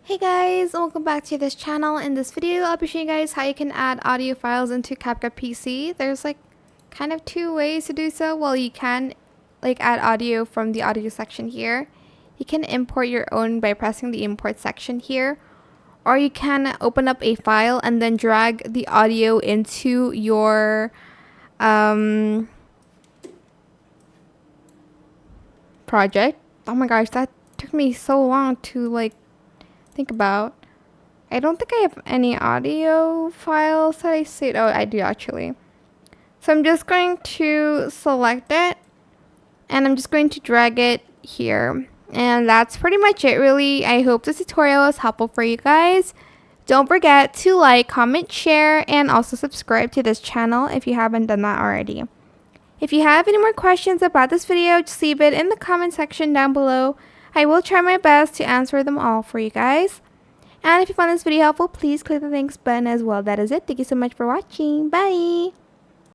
Hey guys, welcome back to this channel. In this video, I'll be showing you guys how you can add audio files into CapCut PC. There's kind of two ways to do so. Well, you can add audio from the audio section here. You can import your own by pressing the import section here. Or you can open up a file and then drag the audio into your project. Oh my gosh, that took me so long to think about. I don't think I have any audio files that I saved. Oh, I do actually. So I'm just going to select it and I'm just going to drag it here. And that's pretty much it really. I hope this tutorial is helpful for you guys. Don't forget to like, comment, share, and also subscribe to this channel if you haven't done that already. If you have any more questions about this video, just leave it in the comment section down below. I will try my best to answer them all for you guys. And if you found this video helpful, please click the thanks button as well. That is it. Thank you so much for watching. Bye!